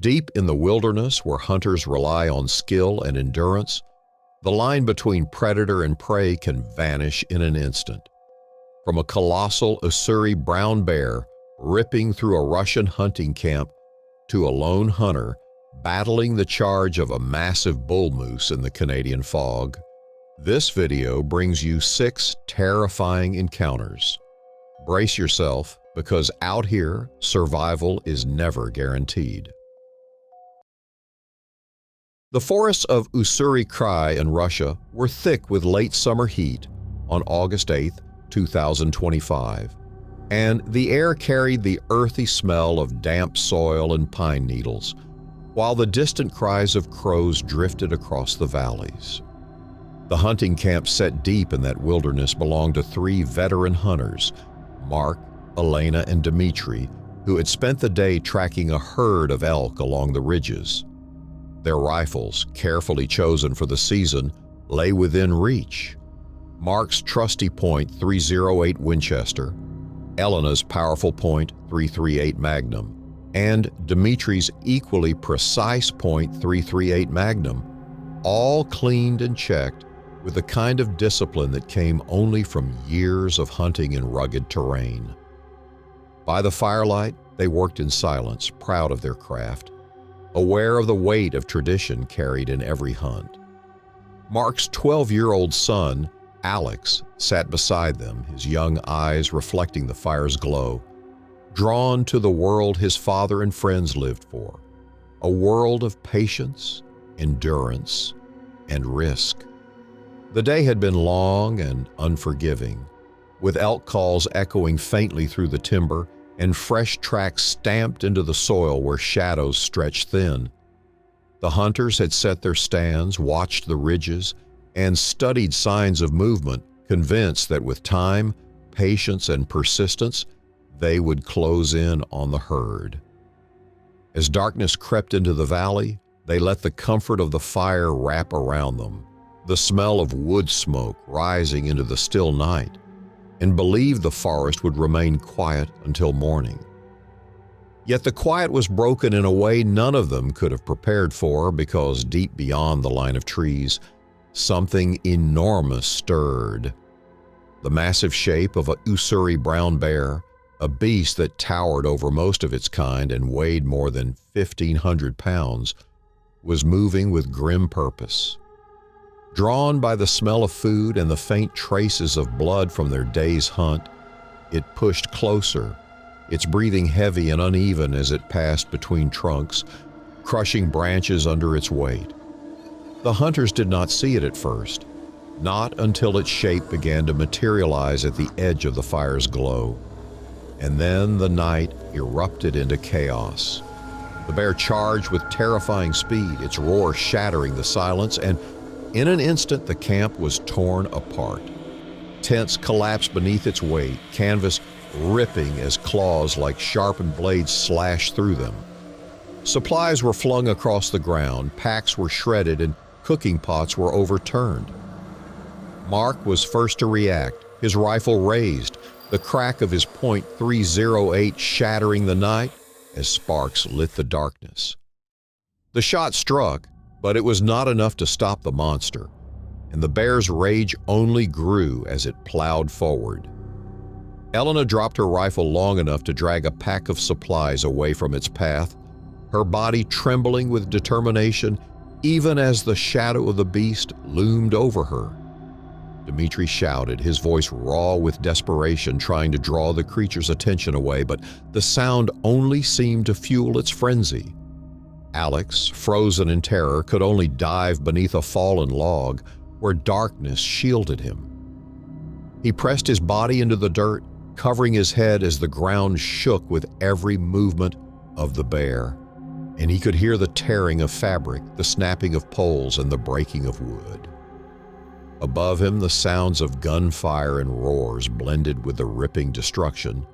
Deep in the wilderness, where hunters rely on skill and endurance, the line between predator and prey can vanish in an instant. From a colossal Ussuri brown bear ripping through a Russian hunting camp to a lone hunter battling the charge of a massive bull moose in the Canadian fog, this video brings you 6 terrifying encounters. Brace yourself, because out here, survival is never guaranteed. The forests of Ussuri Krai in Russia were thick with late summer heat on August 8, 2025, and the air carried the earthy smell of damp soil and pine needles, while the distant cries of crows drifted across the valleys. The hunting camp set deep in that wilderness belonged to 3 veteran hunters, Mark, Elena, and Dmitry, who had spent the day tracking a herd of elk along the ridges. Their rifles, carefully chosen for the season, lay within reach. Mark's trusty .308 Winchester, Elena's powerful .338 Magnum, and Dmitry's equally precise .338 Magnum, all cleaned and checked with the kind of discipline that came only from years of hunting in rugged terrain. By the firelight, they worked in silence, proud of their craft, aware of the weight of tradition carried in every hunt. Mark's 12-year-old son, Alex, sat beside them, his young eyes reflecting the fire's glow, drawn to the world his father and friends lived for, a world of patience, endurance, and risk. The day had been long and unforgiving, with elk calls echoing faintly through the timber and fresh tracks stamped into the soil where shadows stretched thin. The hunters had set their stands, watched the ridges, and studied signs of movement, convinced that with time, patience, and persistence, they would close in on the herd. As darkness crept into the valley, they let the comfort of the fire wrap around them, the smell of wood smoke rising into the still night, and believed the forest would remain quiet until morning. Yet the quiet was broken in a way none of them could have prepared for, because deep beyond the line of trees, something enormous stirred. The massive shape of a Ussuri brown bear, a beast that towered over most of its kind and weighed more than 1,500 pounds, was moving with grim purpose. Drawn by the smell of food and the faint traces of blood from their day's hunt, it pushed closer, its breathing heavy and uneven as it passed between trunks, crushing branches under its weight. The hunters did not see it at first, not until its shape began to materialize at the edge of the fire's glow. And then the night erupted into chaos. The bear charged with terrifying speed, its roar shattering the silence, and in an instant the camp was torn apart. Tents collapsed beneath its weight, canvas ripping as claws like sharpened blades slashed through them. Supplies were flung across the ground, packs were shredded, and cooking pots were overturned. Mark was first to react, his rifle raised, the crack of his .308 shattering the night as sparks lit the darkness. The shot struck, but it was not enough to stop the monster, and the bear's rage only grew as it plowed forward. Elena dropped her rifle long enough to drag a pack of supplies away from its path, her body trembling with determination even as the shadow of the beast loomed over her. Dmitry shouted, his voice raw with desperation, trying to draw the creature's attention away, but the sound only seemed to fuel its frenzy. Alex, frozen in terror, could only dive beneath a fallen log where darkness shielded him. He pressed his body into the dirt, covering his head as the ground shook with every movement of the bear, and he could hear the tearing of fabric, the snapping of poles, and the breaking of wood. Above him, the sounds of gunfire and roars blended with the ripping destruction,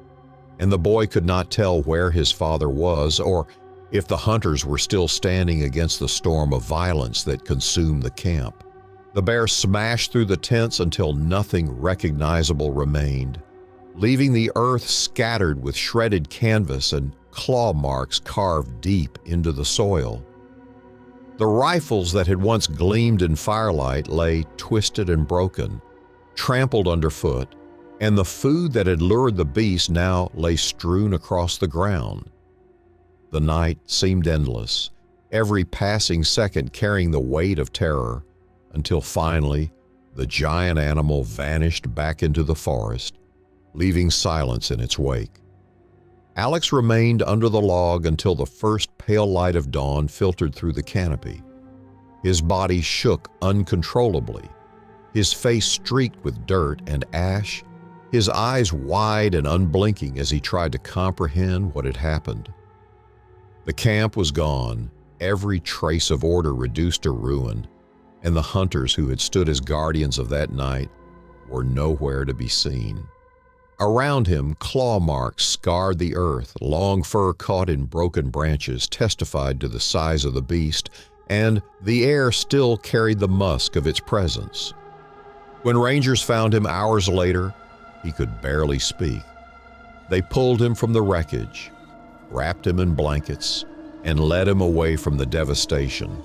and the boy could not tell where his father was or if the hunters were still standing against the storm of violence that consumed the camp. The bear smashed through the tents until nothing recognizable remained, leaving the earth scattered with shredded canvas and claw marks carved deep into the soil. The rifles that had once gleamed in firelight lay twisted and broken, trampled underfoot, and the food that had lured the beast now lay strewn across the ground. The night seemed endless, every passing second carrying the weight of terror, until finally the giant animal vanished back into the forest, leaving silence in its wake. Alex remained under the log until the first pale light of dawn filtered through the canopy. His body shook uncontrollably, his face streaked with dirt and ash, his eyes wide and unblinking as he tried to comprehend what had happened. The camp was gone, every trace of order reduced to ruin, and the hunters who had stood as guardians of that night were nowhere to be seen. Around him, claw marks scarred the earth, long fur caught in broken branches testified to the size of the beast, and the air still carried the musk of its presence. When rangers found him hours later, he could barely speak. They pulled him from the wreckage, wrapped him in blankets, and led him away from the devastation,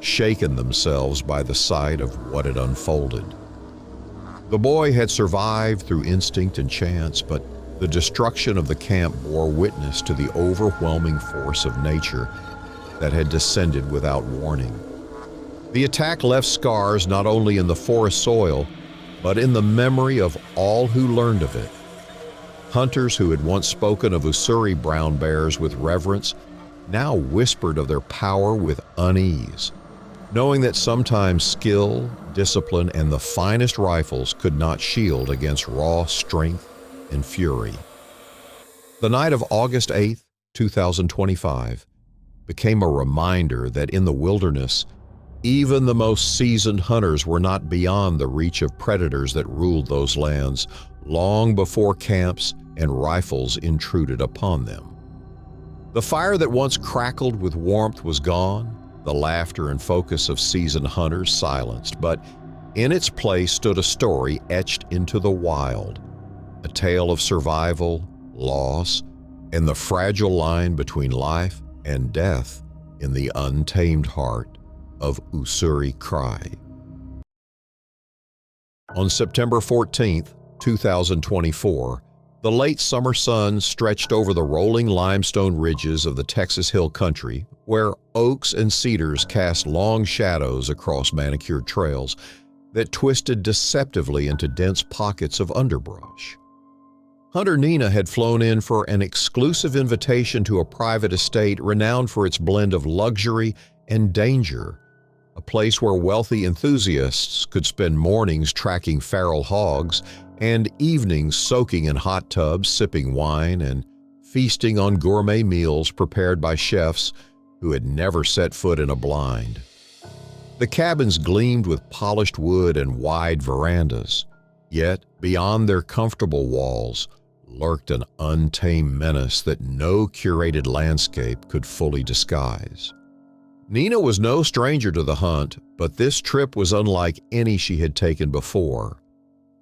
shaken themselves by the sight of what had unfolded. The boy had survived through instinct and chance, but the destruction of the camp bore witness to the overwhelming force of nature that had descended without warning. The attack left scars not only in the forest soil, but in the memory of all who learned of it. Hunters who had once spoken of Ussuri brown bears with reverence now whispered of their power with unease, knowing that sometimes skill, discipline, and the finest rifles could not shield against raw strength and fury. The night of August 8, 2025, became a reminder that in the wilderness, even the most seasoned hunters were not beyond the reach of predators that ruled those lands long before camps and rifles intruded upon them. The fire that once crackled with warmth was gone, the laughter and focus of seasoned hunters silenced, but in its place stood a story etched into the wild, a tale of survival, loss, and the fragile line between life and death in the untamed heart of Ussuri Cry. On September 14, 2024, the late summer sun stretched over the rolling limestone ridges of the Texas Hill Country, where oaks and cedars cast long shadows across manicured trails that twisted deceptively into dense pockets of underbrush. Hunter Nina had flown in for an exclusive invitation to a private estate renowned for its blend of luxury and danger, a place where wealthy enthusiasts could spend mornings tracking feral hogs and evenings soaking in hot tubs, sipping wine, and feasting on gourmet meals prepared by chefs who had never set foot in a blind. The cabins gleamed with polished wood and wide verandas, yet beyond their comfortable walls lurked an untamed menace that no curated landscape could fully disguise. Nina was no stranger to the hunt, but this trip was unlike any she had taken before.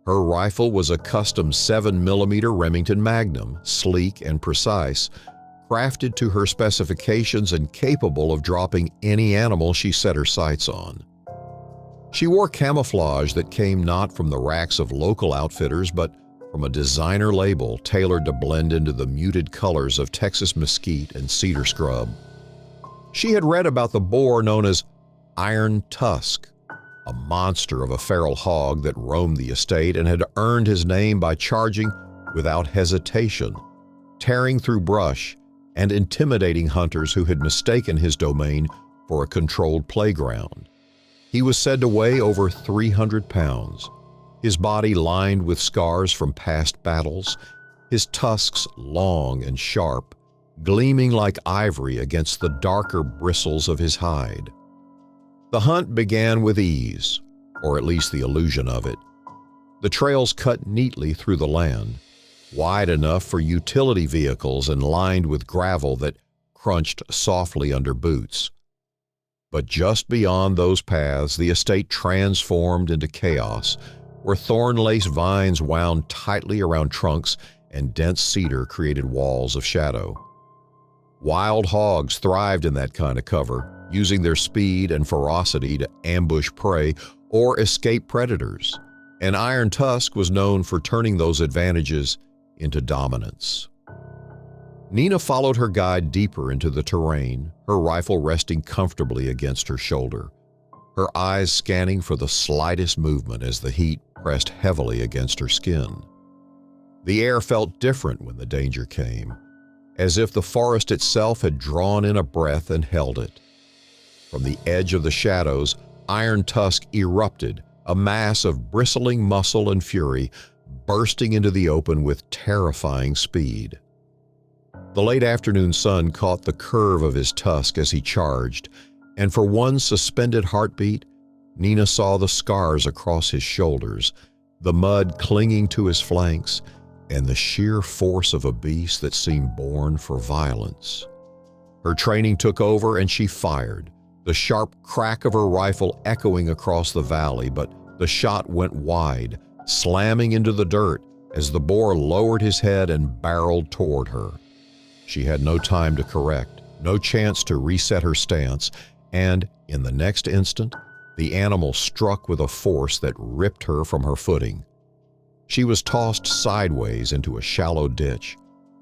Her rifle was a custom 7mm Remington Magnum, sleek and precise, crafted to her specifications and capable of dropping any animal she set her sights on. She wore camouflage that came not from the racks of local outfitters, but from a designer label tailored to blend into the muted colors of Texas mesquite and cedar scrub. She had read about the boar known as Iron Tusk, a monster of a feral hog that roamed the estate and had earned his name by charging without hesitation, tearing through brush, and intimidating hunters who had mistaken his domain for a controlled playground. He was said to weigh over 300 pounds, his body lined with scars from past battles, his tusks long and sharp, gleaming like ivory against the darker bristles of his hide. The hunt began with ease, or at least the illusion of it. The trails cut neatly through the land, wide enough for utility vehicles and lined with gravel that crunched softly under boots. But just beyond those paths, the estate transformed into chaos, where thorn-laced vines wound tightly around trunks and dense cedar created walls of shadow. Wild hogs thrived in that kind of cover, using their speed and ferocity to ambush prey or escape predators, and Iron Tusk was known for turning those advantages into dominance. Nina followed her guide deeper into the terrain, her rifle resting comfortably against her shoulder, her eyes scanning for the slightest movement as the heat pressed heavily against her skin. The air felt different when the danger came, as if the forest itself had drawn in a breath and held it. From the edge of the shadows, Iron Tusk erupted, a mass of bristling muscle and fury, bursting into the open with terrifying speed. The late afternoon sun caught the curve of his tusk as he charged, and for one suspended heartbeat, Nina saw the scars across his shoulders, the mud clinging to his flanks, and the sheer force of a beast that seemed born for violence. Her training took over and she fired, the sharp crack of her rifle echoing across the valley, but the shot went wide, slamming into the dirt as the boar lowered his head and barreled toward her. She had no time to correct, no chance to reset her stance, and in the next instant, the animal struck with a force that ripped her from her footing. She was tossed sideways into a shallow ditch,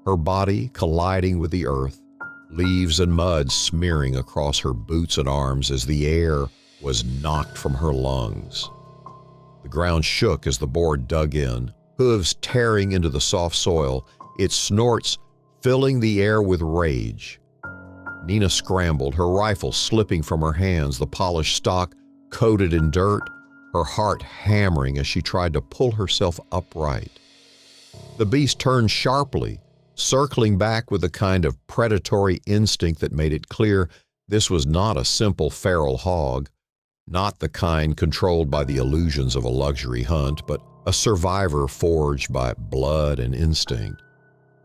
her body colliding with the earth, leaves and mud smearing across her boots and arms as the air was knocked from her lungs. The ground shook as the boar dug in, hooves tearing into the soft soil, its snorts filling the air with rage. Nina scrambled, her rifle slipping from her hands, the polished stock coated in dirt, her heart hammering as she tried to pull herself upright. The beast turned sharply, circling back with a kind of predatory instinct that made it clear this was not a simple feral hog, not the kind controlled by the illusions of a luxury hunt, but a survivor forged by blood and instinct.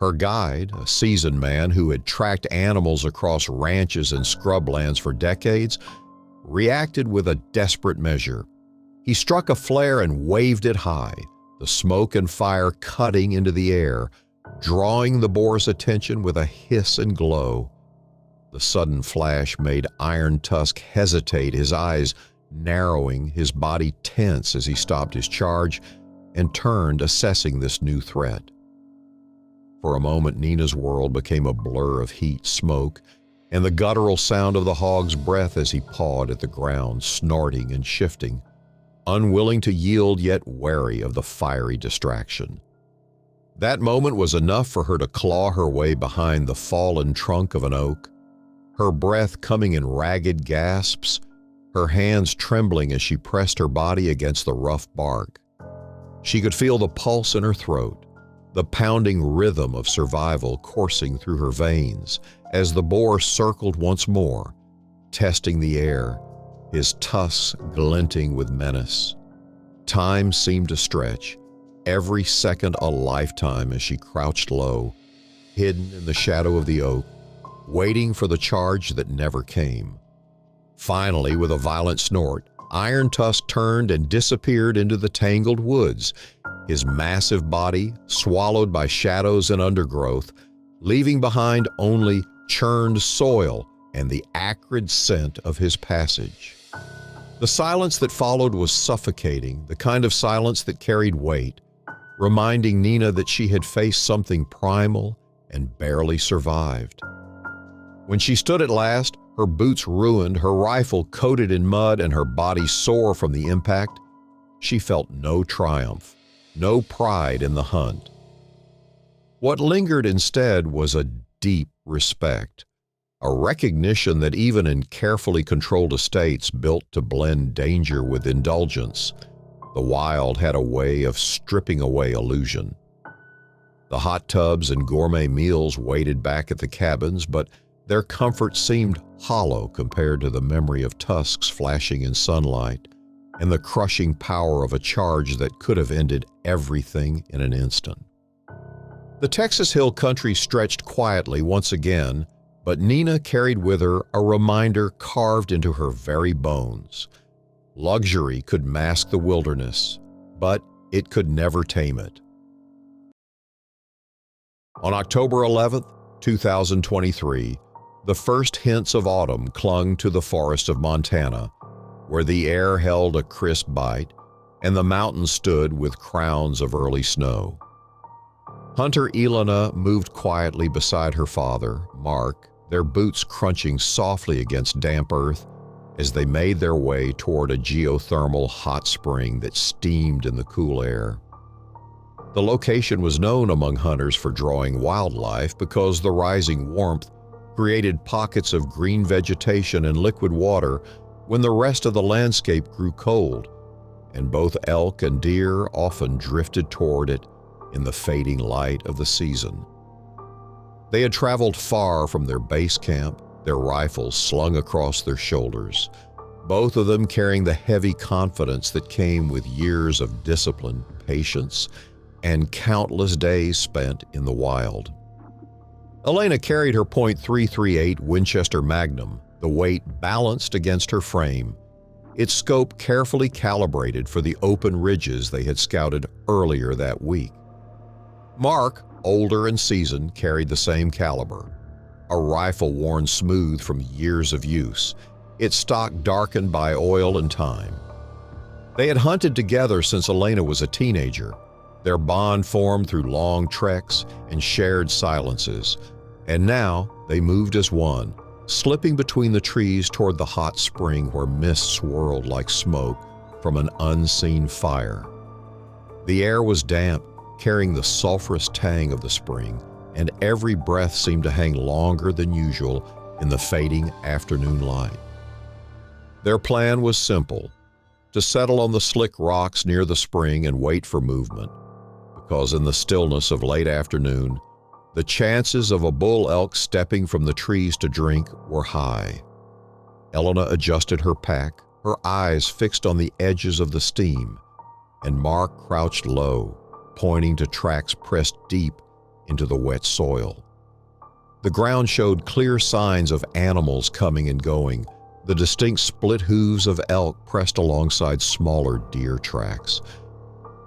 Her guide, a seasoned man who had tracked animals across ranches and scrublands for decades, reacted with a desperate measure. He struck a flare and waved it high, the smoke and fire cutting into the air, drawing the boar's attention with a hiss and glow. The sudden flash made Iron Tusk hesitate, his eyes narrowing, his body tense as he stopped his charge and turned, assessing this new threat. For a moment, Nina's world became a blur of heat, smoke, and the guttural sound of the hog's breath as he pawed at the ground, snorting and shifting, unwilling to yield yet wary of the fiery distraction. That moment was enough for her to claw her way behind the fallen trunk of an oak, her breath coming in ragged gasps, her hands trembling as she pressed her body against the rough bark. She could feel the pulse in her throat, the pounding rhythm of survival coursing through her veins as the boar circled once more, testing the air, his tusks glinting with menace. Time seemed to stretch, every second a lifetime as she crouched low, hidden in the shadow of the oak, waiting for the charge that never came. Finally, with a violent snort, Iron Tusk turned and disappeared into the tangled woods, his massive body swallowed by shadows and undergrowth, leaving behind only churned soil and the acrid scent of his passage. The silence that followed was suffocating, the kind of silence that carried weight, reminding Nina that she had faced something primal and barely survived. When she stood at last, her boots ruined, her rifle coated in mud, and her body sore from the impact, she felt no triumph, no pride in the hunt. What lingered instead was a deep respect, a recognition that even in carefully controlled estates built to blend danger with indulgence, the wild had a way of stripping away illusion. The hot tubs and gourmet meals waited back at the cabins, but their comfort seemed hollow compared to the memory of tusks flashing in sunlight and the crushing power of a charge that could have ended everything in an instant. The Texas Hill Country stretched quietly once again, but Nina carried with her a reminder carved into her very bones. Luxury could mask the wilderness, but it could never tame it. On October 11, 2023, The first hints of autumn clung to the forests of Montana, where the air held a crisp bite and the mountains stood with crowns of early snow. Hunter Elena moved quietly beside her father, Mark, their boots crunching softly against damp earth as they made their way toward a geothermal hot spring that steamed in the cool air. The location was known among hunters for drawing wildlife because the rising warmth created pockets of green vegetation and liquid water when the rest of the landscape grew cold, and both elk and deer often drifted toward it in the fading light of the season. They had traveled far from their base camp, their rifles slung across their shoulders, both of them carrying the heavy confidence that came with years of discipline, patience, and countless days spent in the wild. Elena carried her .338 Winchester Magnum, the weight balanced against her frame, its scope carefully calibrated for the open ridges they had scouted earlier that week. Mark, older and seasoned, carried the same caliber, a rifle worn smooth from years of use, its stock darkened by oil and time. They had hunted together since Elena was a teenager, their bond formed through long treks and shared silences, and now they moved as one, slipping between the trees toward the hot spring where mist swirled like smoke from an unseen fire. The air was damp, carrying the sulphurous tang of the spring, and every breath seemed to hang longer than usual in the fading afternoon light. Their plan was simple: to settle on the slick rocks near the spring and wait for movement, because in the stillness of late afternoon, the chances of a bull elk stepping from the trees to drink were high. Elena adjusted her pack, her eyes fixed on the edges of the steam, and Mark crouched low, pointing to tracks pressed deep into the wet soil. The ground showed clear signs of animals coming and going, the distinct split hooves of elk pressed alongside smaller deer tracks,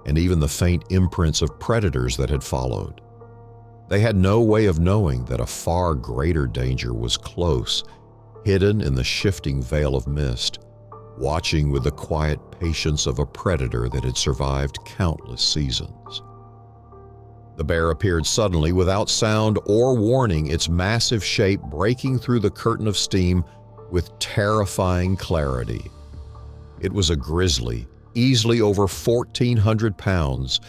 and even the faint imprints of predators that had followed. They had no way of knowing that a far greater danger was close, hidden in the shifting veil of mist, watching with the quiet patience of a predator that had survived countless seasons. The bear appeared suddenly without sound or warning, its massive shape breaking through the curtain of steam with terrifying clarity. It was a grizzly, easily over 1,400 pounds,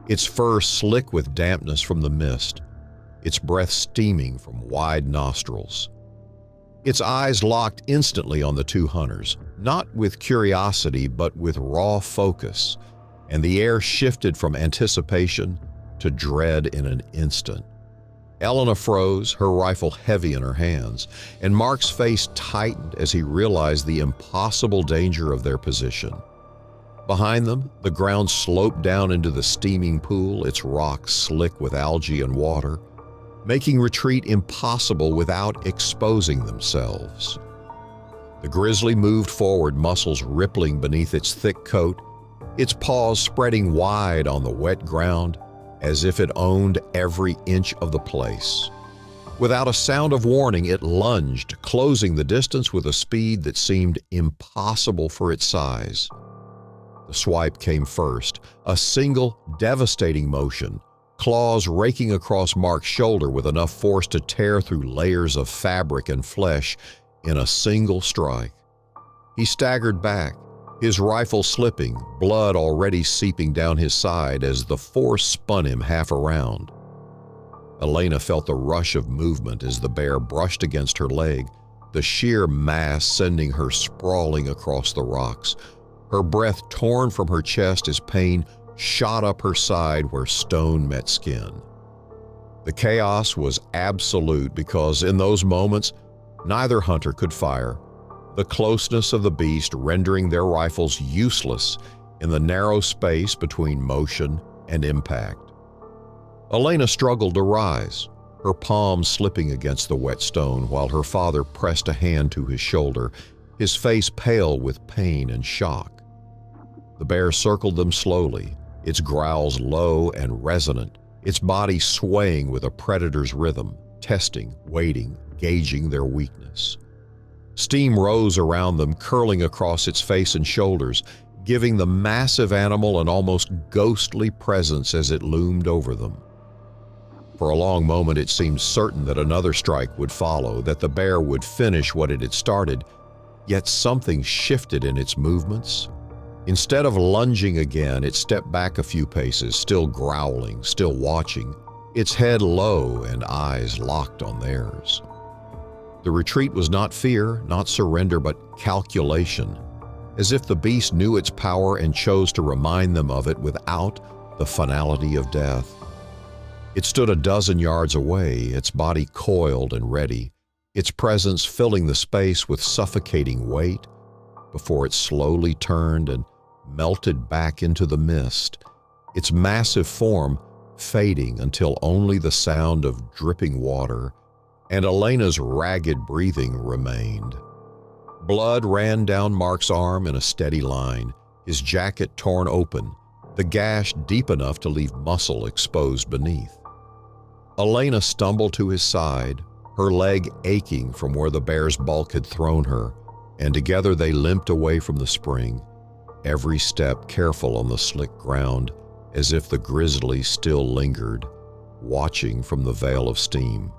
its fur slick with dampness from the mist, its breath steaming from wide nostrils. Its eyes locked instantly on the two hunters, not with curiosity but with raw focus, and the air shifted from anticipation to dread in an instant. Elena froze, her rifle heavy in her hands, and Mark's face tightened as he realized the impossible danger of their position. Behind them, the ground sloped down into the steaming pool, its rocks slick with algae and water, making retreat impossible without exposing themselves. The grizzly moved forward, muscles rippling beneath its thick coat, its paws spreading wide on the wet ground as if it owned every inch of the place. Without a sound of warning, it lunged, closing the distance with a speed that seemed impossible for its size. The swipe came first, a single, devastating motion, claws raking across Mark's shoulder with enough force to tear through layers of fabric and flesh in a single strike. He staggered back, his rifle slipping, blood already seeping down his side as the force spun him half around. Elena felt the rush of movement as the bear brushed against her leg, the sheer mass sending her sprawling across the rocks, her breath torn from her chest as pain shot up her side where stone met skin. The chaos was absolute because in those moments, neither hunter could fire, the closeness of the beast rendering their rifles useless in the narrow space between motion and impact. Elena struggled to rise, her palms slipping against the wet stone while her father pressed a hand to his shoulder, his face pale with pain and shock. The bear circled them slowly, its growls low and resonant, its body swaying with a predator's rhythm, testing, waiting, gauging their weakness. Steam rose around them, curling across its face and shoulders, giving the massive animal an almost ghostly presence as it loomed over them. For a long moment it seemed certain that another strike would follow, that the bear would finish what it had started, yet something shifted in its movements. Instead of lunging again, it stepped back a few paces, still growling, still watching, its head low and eyes locked on theirs. The retreat was not fear, not surrender, but calculation, as if the beast knew its power and chose to remind them of it without the finality of death. It stood a dozen yards away, its body coiled and ready, its presence filling the space with suffocating weight, before it slowly turned and melted back into the mist, its massive form fading until only the sound of dripping water and Elena's ragged breathing remained. Blood ran down Mark's arm in a steady line, his jacket torn open, the gash deep enough to leave muscle exposed beneath. Elena stumbled to his side, her leg aching from where the bear's bulk had thrown her, and together they limped away from the spring, every step careful on the slick ground, as if the grizzly still lingered, watching from the veil of steam.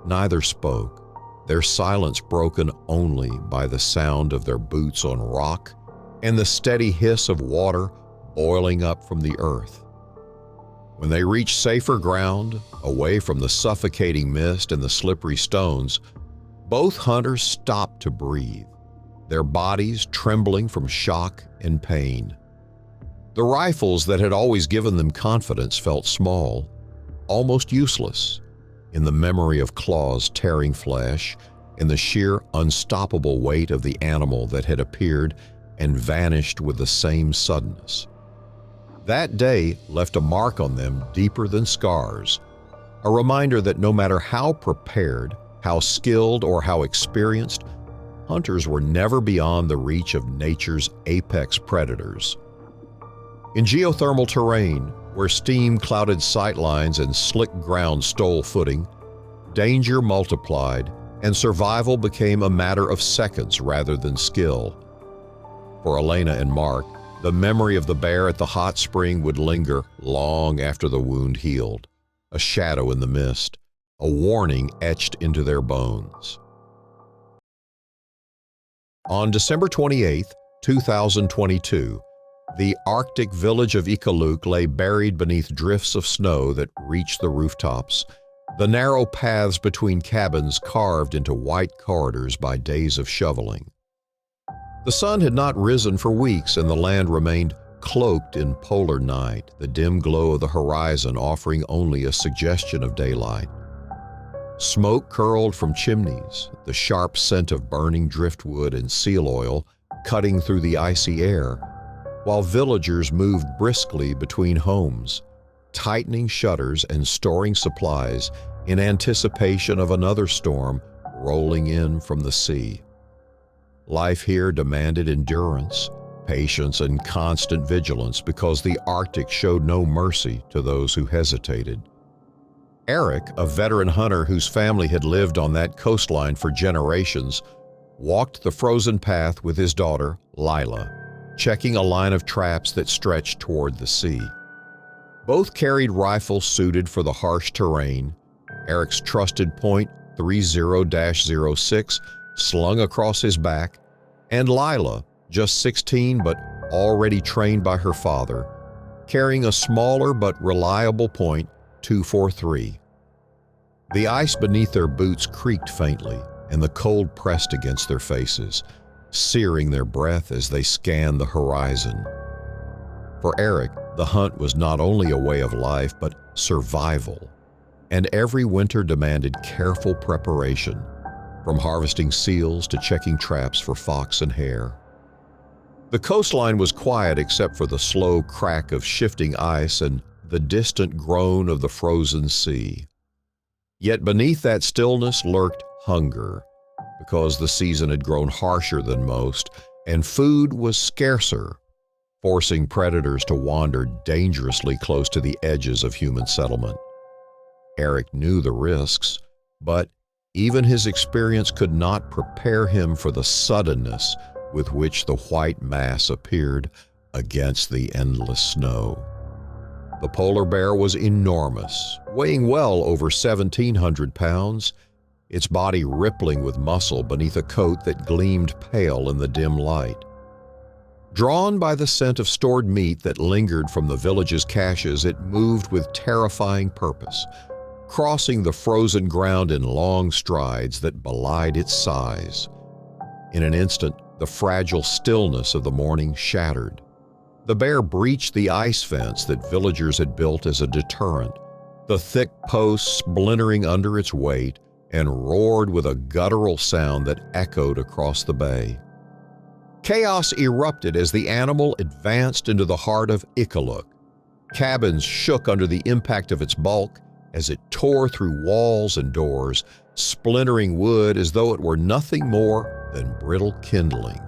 Neither spoke, their silence broken only by the sound of their boots on rock and the steady hiss of water boiling up from the earth. When they reached safer ground, away from the suffocating mist and the slippery stones, both hunters stopped to breathe, their bodies trembling from shock and pain. The rifles that had always given them confidence felt small, almost useless, in the memory of claws tearing flesh and the sheer unstoppable weight of the animal that had appeared and vanished with the same suddenness. That day left a mark on them deeper than scars, a reminder that no matter how prepared, how skilled, or how experienced, hunters were never beyond the reach of nature's apex predators. In geothermal terrain, where steam-clouded sightlines and slick ground stole footing, danger multiplied and survival became a matter of seconds rather than skill. For Elena and Mark, the memory of the bear at the hot spring would linger long after the wound healed, a shadow in the mist, a warning etched into their bones. On December 28, 2022, the Arctic village of Iqaluit lay buried beneath drifts of snow that reached the rooftops, the narrow paths between cabins carved into white corridors by days of shoveling. The sun had not risen for weeks and the land remained cloaked in polar night, the dim glow of the horizon offering only a suggestion of daylight. Smoke curled from chimneys, the sharp scent of burning driftwood and seal oil cutting through the icy air, while villagers moved briskly between homes, tightening shutters and storing supplies in anticipation of another storm rolling in from the sea. Life here demanded endurance, patience, and constant vigilance because the Arctic showed no mercy to those who hesitated. Eric, a veteran hunter whose family had lived on that coastline for generations, walked the frozen path with his daughter, Lila, checking a line of traps that stretched toward the sea. Both carried rifles suited for the harsh terrain, Eric's trusted .30-06 slung across his back, and Lila, just 16 but already trained by her father, carrying a smaller but reliable .243. The ice beneath their boots creaked faintly, and the cold pressed against their faces, searing their breath as they scanned the horizon. For Eric, the hunt was not only a way of life but survival, and every winter demanded careful preparation, from harvesting seals to checking traps for fox and hare. The coastline was quiet except for the slow crack of shifting ice and the distant groan of the frozen sea. Yet beneath that stillness lurked hunger, because the season had grown harsher than most and food was scarcer, forcing predators to wander dangerously close to the edges of human settlement. Eric knew the risks, but even his experience could not prepare him for the suddenness with which the white mass appeared against the endless snow. The polar bear was enormous, weighing well over 1,700 pounds, its body rippling with muscle beneath a coat that gleamed pale in the dim light. Drawn by the scent of stored meat that lingered from the village's caches, it moved with terrifying purpose, crossing the frozen ground in long strides that belied its size. In an instant, the fragile stillness of the morning shattered. The bear breached the ice fence that villagers had built as a deterrent, the thick posts splintering under its weight, and roared with a guttural sound that echoed across the bay. Chaos erupted as the animal advanced into the heart of Iqaluit. Cabins shook under the impact of its bulk as it tore through walls and doors, splintering wood as though it were nothing more than brittle kindling.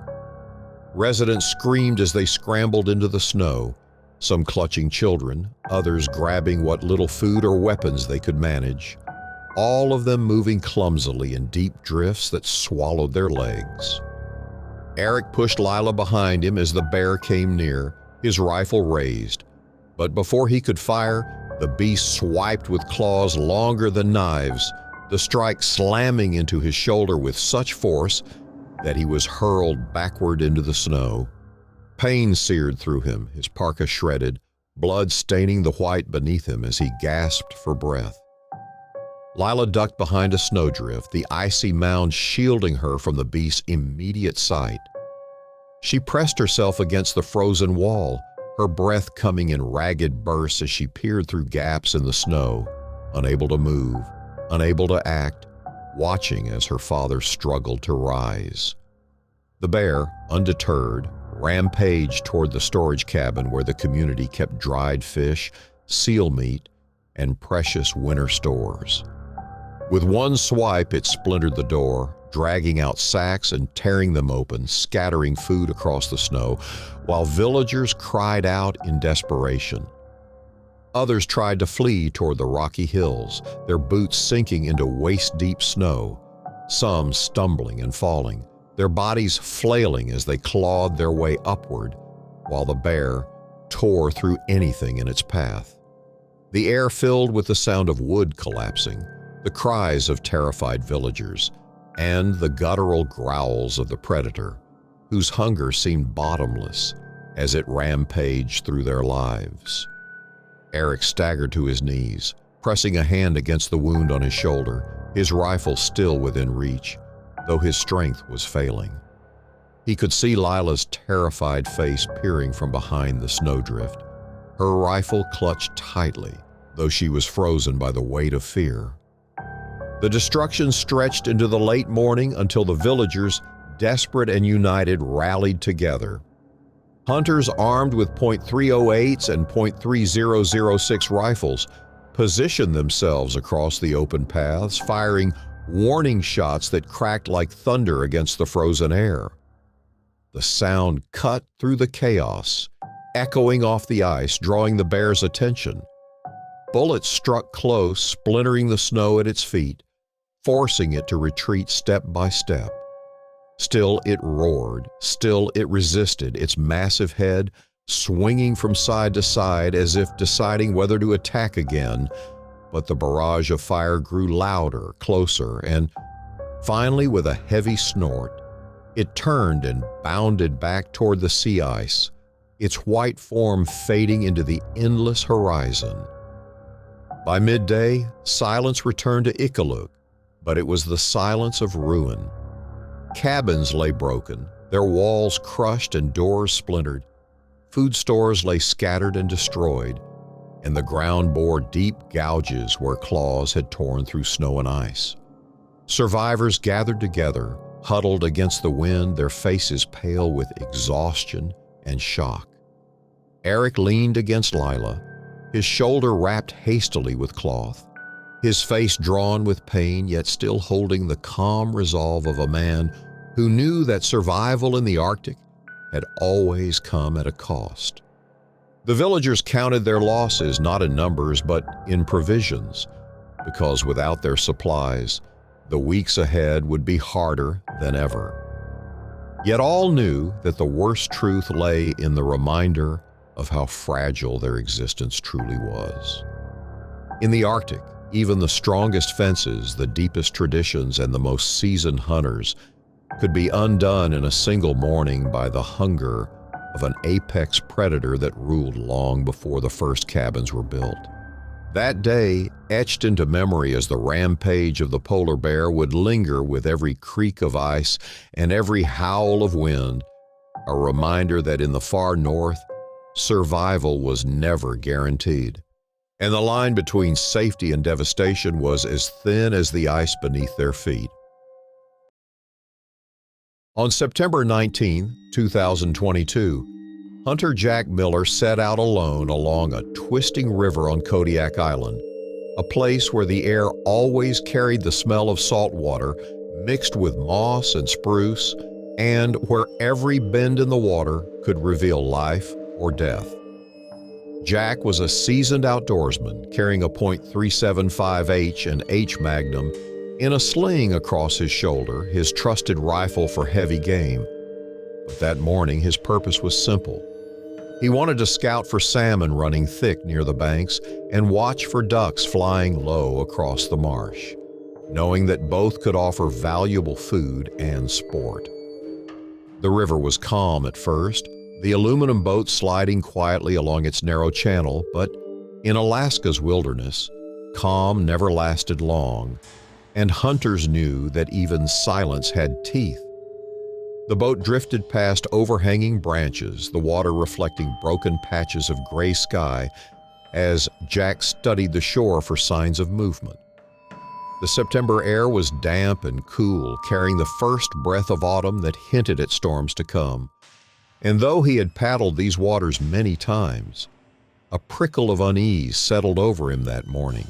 Residents screamed as they scrambled into the snow, some clutching children, others grabbing what little food or weapons they could manage, all of them moving clumsily in deep drifts that swallowed their legs. Eric pushed Lila behind him as the bear came near, his rifle raised. But before he could fire, the beast swiped with claws longer than knives, the strike slamming into his shoulder with such force that he was hurled backward into the snow. Pain seared through him, his parka shredded, blood staining the white beneath him as he gasped for breath. Lila ducked behind a snowdrift, the icy mound shielding her from the beast's immediate sight. She pressed herself against the frozen wall, her breath coming in ragged bursts as she peered through gaps in the snow, unable to move, unable to act, watching as her father struggled to rise. The bear, undeterred, rampaged toward the storage cabin where the community kept dried fish, seal meat, and precious winter stores. With one swipe, it splintered the door, dragging out sacks and tearing them open, scattering food across the snow, while villagers cried out in desperation. Others tried to flee toward the rocky hills, their boots sinking into waist-deep snow, some stumbling and falling, their bodies flailing as they clawed their way upward, while the bear tore through anything in its path. The air filled with the sound of wood collapsing, the cries of terrified villagers, and the guttural growls of the predator, whose hunger seemed bottomless as it rampaged through their lives. Eric staggered to his knees, pressing a hand against the wound on his shoulder, his rifle still within reach, though his strength was failing. He could see Lila's terrified face peering from behind the snowdrift, her rifle clutched tightly, though she was frozen by the weight of fear. The destruction stretched into the late morning until the villagers, desperate and united, rallied together. Hunters armed with .308s and .3006 rifles positioned themselves across the open paths, firing warning shots that cracked like thunder against the frozen air. The sound cut through the chaos, echoing off the ice, drawing the bear's attention. Bullets struck close, splintering the snow at its feet, forcing it to retreat step by step. Still it roared, still it resisted, its massive head swinging from side to side as if deciding whether to attack again, but the barrage of fire grew louder, closer, and finally, with a heavy snort, it turned and bounded back toward the sea ice, its white form fading into the endless horizon. By midday, silence returned to Iqaluit, but it was the silence of ruin. Cabins lay broken, their walls crushed and doors splintered. Food stores lay scattered and destroyed, and the ground bore deep gouges where claws had torn through snow and ice. Survivors gathered together, huddled against the wind, their faces pale with exhaustion and shock. Eric leaned against Lila, his shoulder wrapped hastily with cloth, his face drawn with pain, yet still holding the calm resolve of a man who knew that survival in the Arctic had always come at a cost. The villagers counted their losses not in numbers but in provisions, because without their supplies, The weeks ahead would be harder than ever. Yet all knew that the worst truth lay in the reminder of how fragile their existence truly was. In the Arctic, even the strongest fences, the deepest traditions, and the most seasoned hunters could be undone in a single morning by the hunger of an apex predator that ruled long before the first cabins were built. That day, etched into memory as the rampage of the polar bear, would linger with every creak of ice and every howl of wind, a reminder that in the far north, survival was never guaranteed, and the line between safety and devastation was as thin as the ice beneath their feet. On September 19, 2022, Hunter Jack Miller set out alone along a twisting river on Kodiak Island, a place where the air always carried the smell of salt water mixed with moss and spruce, and where every bend in the water could reveal life or death. Jack was a seasoned outdoorsman carrying a .375H and H Magnum in a sling across his shoulder, his trusted rifle for heavy game. But that morning his purpose was simple. He wanted to scout for salmon running thick near the banks and watch for ducks flying low across the marsh, knowing that both could offer valuable food and sport. The river was calm at first, the aluminum boat sliding quietly along its narrow channel, but in Alaska's wilderness, calm never lasted long, and hunters knew that even silence had teeth. The boat drifted past overhanging branches, the water reflecting broken patches of gray sky as Jack studied the shore for signs of movement. The September air was damp and cool, carrying the first breath of autumn that hinted at storms to come. And though he had paddled these waters many times, a prickle of unease settled over him that morning.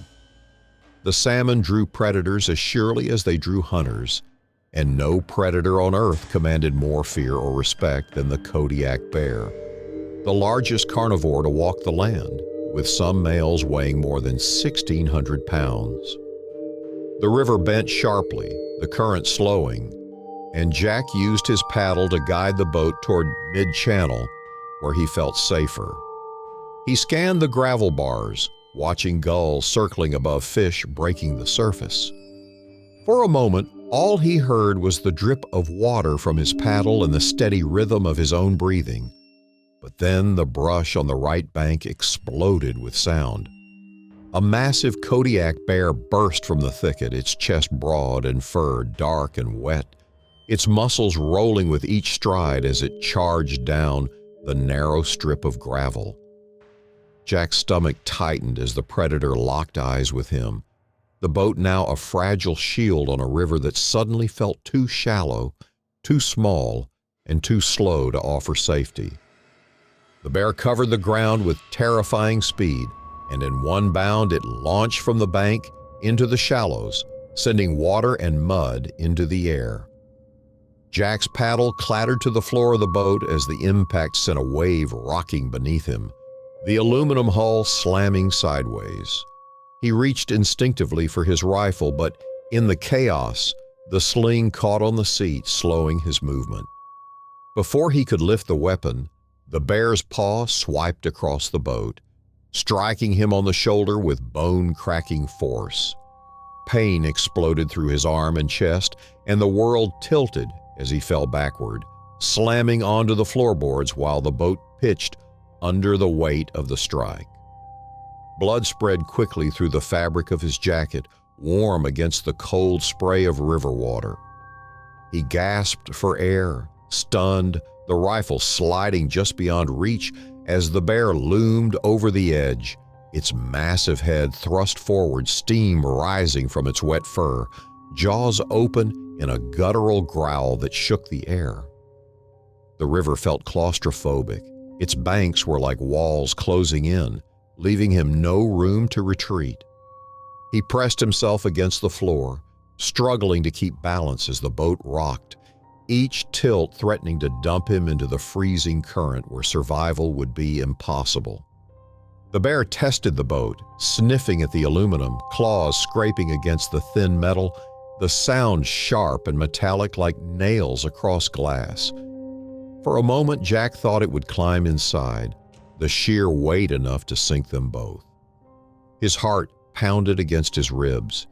The salmon drew predators as surely as they drew hunters, and no predator on Earth commanded more fear or respect than the Kodiak bear, the largest carnivore to walk the land, with some males weighing more than 1,600 pounds. The river bent sharply, the current slowing, and Jack used his paddle to guide the boat toward mid-channel, where he felt safer. He scanned the gravel bars, watching gulls circling above fish breaking the surface. For a moment, all he heard was the drip of water from his paddle and the steady rhythm of his own breathing. But then the brush on the right bank exploded with sound. A massive Kodiak bear burst from the thicket, its chest broad and fur dark and wet, its muscles rolling with each stride as it charged down the narrow strip of gravel. Jack's stomach tightened as the predator locked eyes with him, the boat now a fragile shield on a river that suddenly felt too shallow, too small, and too slow to offer safety. The bear covered the ground with terrifying speed, and in one bound it launched from the bank into the shallows, sending water and mud into the air. Jack's paddle clattered to the floor of the boat as the impact sent a wave rocking beneath him, the aluminum hull slamming sideways. He reached instinctively for his rifle, but in the chaos, the sling caught on the seat, slowing his movement. Before he could lift the weapon, the bear's paw swiped across the boat, striking him on the shoulder with bone-cracking force. Pain exploded through his arm and chest, and the world tilted as he fell backward, slamming onto the floorboards while the boat pitched under the weight of the strike. Blood spread quickly through the fabric of his jacket, warm against the cold spray of river water. He gasped for air, stunned, the rifle sliding just beyond reach as the bear loomed over the edge, its massive head thrust forward, steam rising from its wet fur, jaws open in a guttural growl that shook the air. The river felt claustrophobic. Its banks were like walls closing in, leaving him no room to retreat. He pressed himself against the floor, struggling to keep balance as the boat rocked, each tilt threatening to dump him into the freezing current where survival would be impossible. The bear tested the boat, sniffing at the aluminum, claws scraping against the thin metal, the sound sharp and metallic like nails across glass. For a moment, Jack thought it would climb inside, the sheer weight enough to sink them both. His heart pounded against his ribs,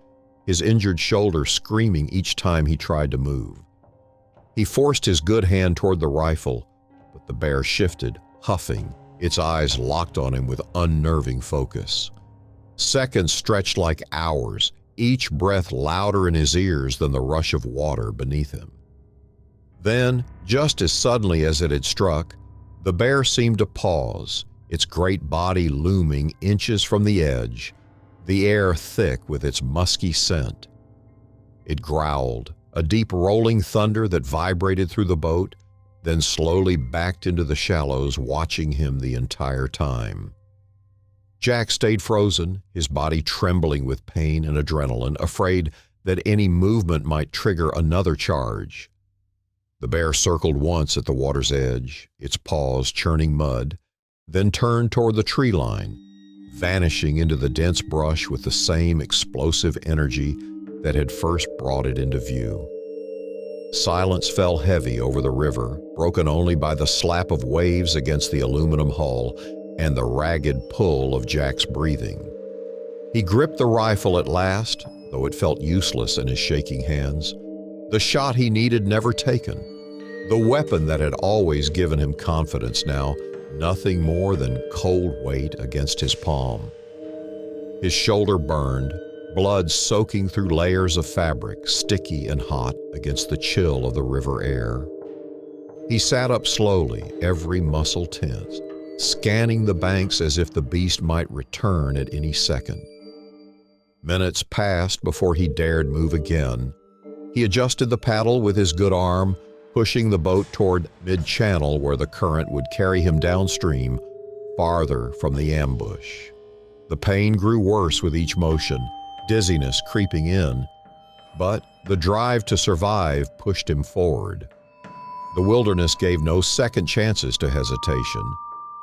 his injured shoulder screaming each time he tried to move. He forced his good hand toward the rifle, but the bear shifted, huffing, its eyes locked on him with unnerving focus. Seconds stretched like hours, each breath louder in his ears than the rush of water beneath him. Then, just as suddenly as it had struck, the bear seemed to pause, its great body looming inches from the edge, the air thick with its musky scent. It growled, a deep rolling thunder that vibrated through the boat, then slowly backed into the shallows, watching him the entire time. Jack stayed frozen, his body trembling with pain and adrenaline, afraid that any movement might trigger another charge. The bear circled once at the water's edge, its paws churning mud, then turned toward the tree line, vanishing into the dense brush with the same explosive energy that had first brought it into view. Silence fell heavy over the river, broken only by the slap of waves against the aluminum hull and the ragged pull of Jack's breathing. He gripped the rifle at last, though it felt useless in his shaking hands. The shot he needed never taken. The weapon that had always given him confidence now, nothing more than cold weight against his palm. His shoulder burned, blood soaking through layers of fabric, sticky and hot against the chill of the river air. He sat up slowly, every muscle tense, scanning the banks as if the beast might return at any second. Minutes passed before he dared move again. He adjusted the paddle with his good arm, pushing the boat toward mid-channel where the current would carry him downstream, farther from the ambush. The pain grew worse with each motion, dizziness creeping in, but the drive to survive pushed him forward. The wilderness gave no second chances to hesitation,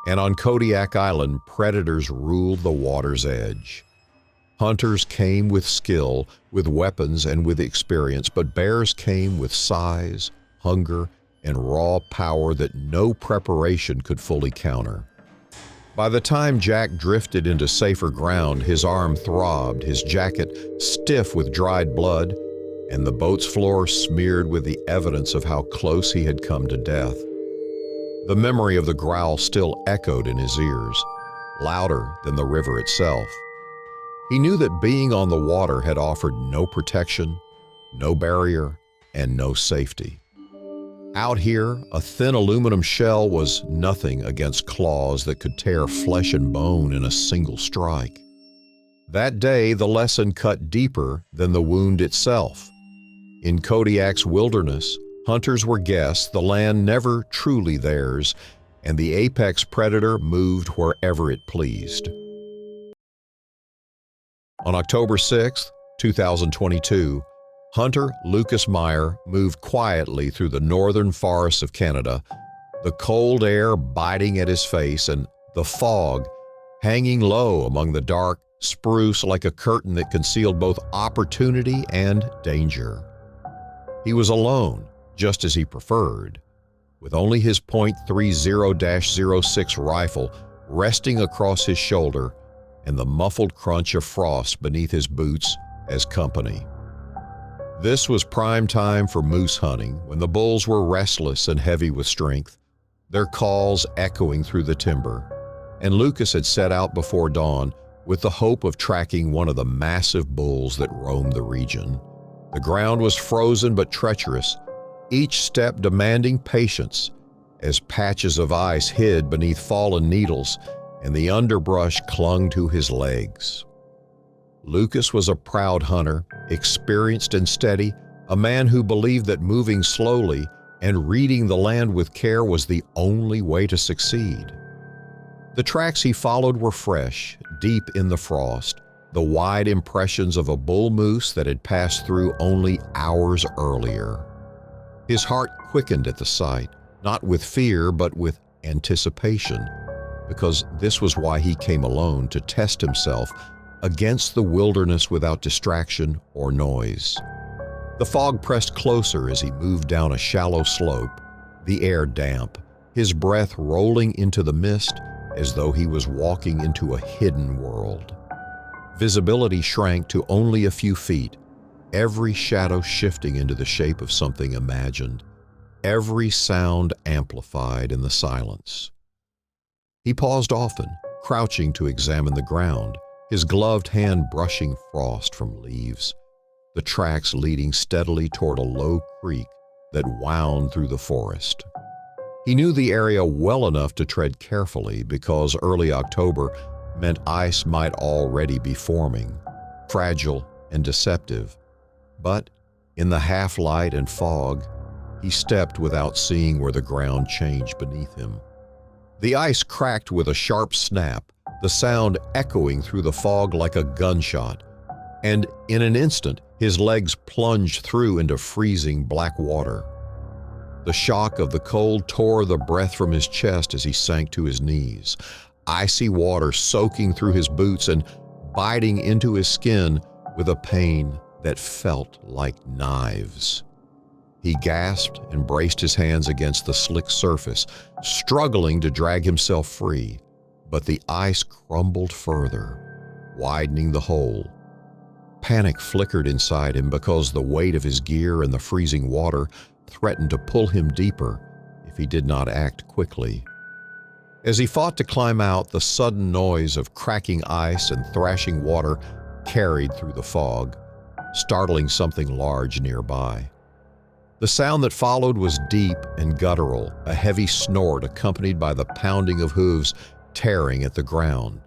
and on Kodiak Island, predators ruled the water's edge. Hunters came with skill, with weapons, and with experience, but bears came with size, hunger, and raw power that no preparation could fully counter. By the time Jack drifted into safer ground, his arm throbbed, his jacket stiff with dried blood, and the boat's floor smeared with the evidence of how close he had come to death. The memory of the growl still echoed in his ears, louder than the river itself. He knew that being on the water had offered no protection, no barrier, and no safety. Out here, a thin aluminum shell was nothing against claws that could tear flesh and bone in a single strike. That day, the lesson cut deeper than the wound itself. In Kodiak's wilderness, hunters were guests, the land never truly theirs, and the apex predator moved wherever it pleased. On October 6, 2022, Hunter Lucas Meyer moved quietly through the northern forests of Canada, the cold air biting at his face and the fog hanging low among the dark spruce like a curtain that concealed both opportunity and danger. He was alone, just as he preferred, with only his .30-06 rifle resting across his shoulder and the muffled crunch of frost beneath his boots as company. This was prime time for moose hunting, when the bulls were restless and heavy with strength, their calls echoing through the timber, and Lucas had set out before dawn with the hope of tracking one of the massive bulls that roamed the region. The ground was frozen but treacherous, each step demanding patience, as patches of ice hid beneath fallen needles and the underbrush clung to his legs. Lucas was a proud hunter, experienced and steady, a man who believed that moving slowly and reading the land with care was the only way to succeed. The tracks he followed were fresh, deep in the frost, the wide impressions of a bull moose that had passed through only hours earlier. His heart quickened at the sight, not with fear but with anticipation, because this was why he came alone, to test himself against the wilderness without distraction or noise. The fog pressed closer as he moved down a shallow slope, the air damp, his breath rolling into the mist as though he was walking into a hidden world. Visibility shrank to only a few feet, every shadow shifting into the shape of something imagined, every sound amplified in the silence. He paused often, crouching to examine the ground, his gloved hand brushing frost from leaves, the tracks leading steadily toward a low creek that wound through the forest. He knew the area well enough to tread carefully because early October meant ice might already be forming, fragile and deceptive. But in the half-light and fog, he stepped without seeing where the ground changed beneath him. The ice cracked with a sharp snap, the sound echoing through the fog like a gunshot, and in an instant his legs plunged through into freezing black water. The shock of the cold tore the breath from his chest as he sank to his knees, icy water soaking through his boots and biting into his skin with a pain that felt like knives. He gasped and braced his hands against the slick surface, struggling to drag himself free, but the ice crumbled further, widening the hole. Panic flickered inside him because the weight of his gear and the freezing water threatened to pull him deeper if he did not act quickly. As he fought to climb out, the sudden noise of cracking ice and thrashing water carried through the fog, startling something large nearby. The sound that followed was deep and guttural, a heavy snort accompanied by the pounding of hooves tearing at the ground.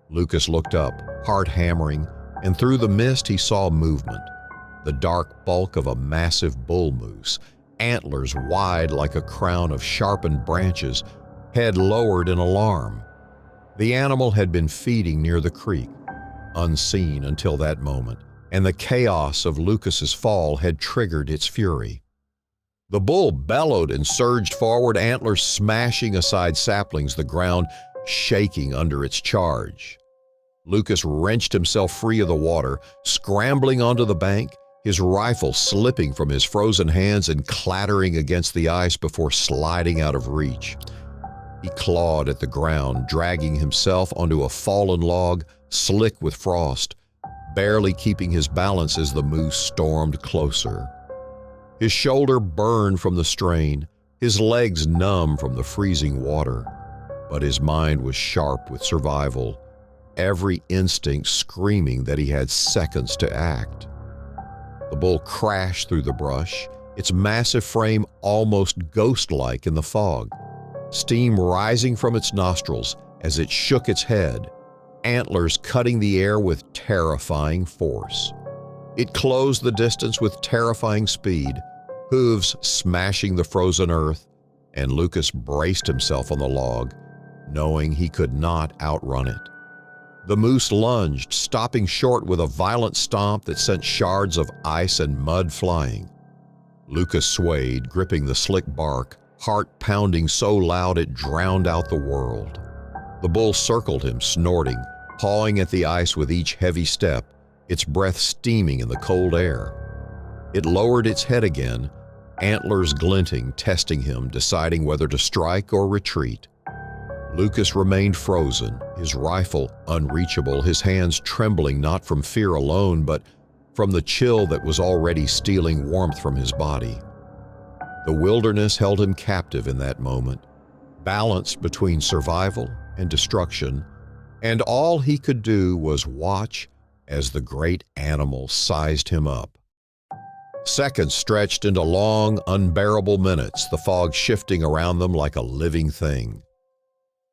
Lucas looked up, heart hammering, and through the mist he saw movement. The dark bulk of a massive bull moose, antlers wide like a crown of sharpened branches, head lowered in alarm. The animal had been feeding near the creek, unseen until that moment, and the chaos of Lucas's fall had triggered its fury. The bull bellowed and surged forward, antlers smashing aside saplings, the ground shaking under its charge. Lucas wrenched himself free of the water, scrambling onto the bank, his rifle slipping from his frozen hands and clattering against the ice before sliding out of reach. He clawed at the ground, dragging himself onto a fallen log, slick with frost, barely keeping his balance as the moose stormed closer. His shoulder burned from the strain, his legs numb from the freezing water, but his mind was sharp with survival, every instinct screaming that he had seconds to act. The bull crashed through the brush, its massive frame almost ghost-like in the fog, steam rising from its nostrils as it shook its head, antlers cutting the air with terrifying force. It closed the distance with terrifying speed, hooves smashing the frozen earth, and Lucas braced himself on the log, knowing he could not outrun it. The moose lunged, stopping short with a violent stomp that sent shards of ice and mud flying. Lucas swayed, gripping the slick bark, heart pounding so loud it drowned out the world. The bull circled him, snorting, pawing at the ice with each heavy step, its breath steaming in the cold air. It lowered its head again, antlers glinting, testing him, deciding whether to strike or retreat. Lucas remained frozen, his rifle unreachable, his hands trembling not from fear alone, but from the chill that was already stealing warmth from his body. The wilderness held him captive in that moment, balanced between survival and destruction, and all he could do was watch as the great animal sized him up. Seconds stretched into long, unbearable minutes, the fog shifting around them like a living thing.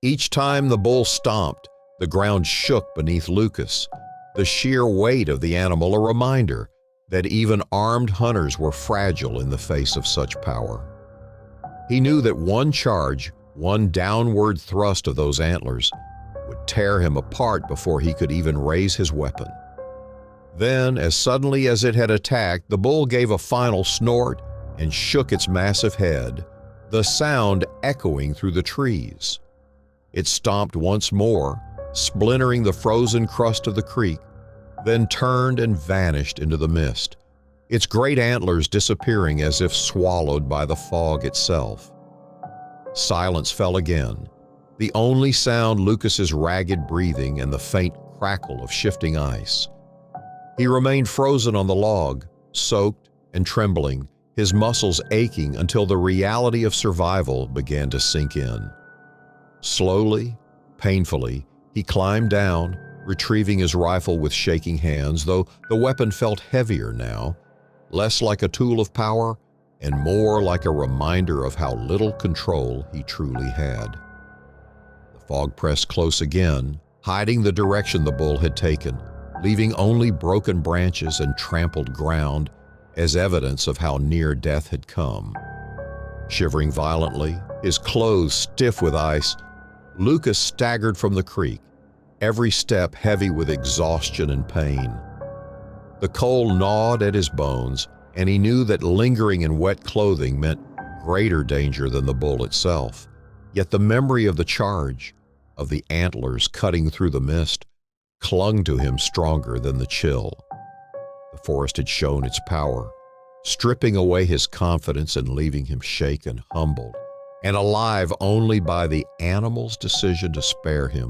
Each time the bull stomped, the ground shook beneath Lucas, the sheer weight of the animal a reminder that even armed hunters were fragile in the face of such power. He knew that one charge, one downward thrust of those antlers, would tear him apart before he could even raise his weapon. Then, as suddenly as it had attacked, the bull gave a final snort and shook its massive head, the sound echoing through the trees. It stomped once more, splintering the frozen crust of the creek, then turned and vanished into the mist, its great antlers disappearing as if swallowed by the fog itself. Silence fell again, the only sound Lucas's ragged breathing and the faint crackle of shifting ice. He remained frozen on the log, soaked and trembling, his muscles aching until the reality of survival began to sink in. Slowly, painfully, he climbed down, retrieving his rifle with shaking hands, though the weapon felt heavier now, less like a tool of power and more like a reminder of how little control he truly had. The fog pressed close again, hiding the direction the bull had taken, leaving only broken branches and trampled ground as evidence of how near death had come. Shivering violently, his clothes stiff with ice, Lucas staggered from the creek, every step heavy with exhaustion and pain. The cold gnawed at his bones, and he knew that lingering in wet clothing meant greater danger than the bull itself. Yet the memory of the charge, of the antlers cutting through the mist, clung to him stronger than the chill. The forest had shown its power, stripping away his confidence and leaving him shaken, humbled, and alive only by the animal's decision to spare him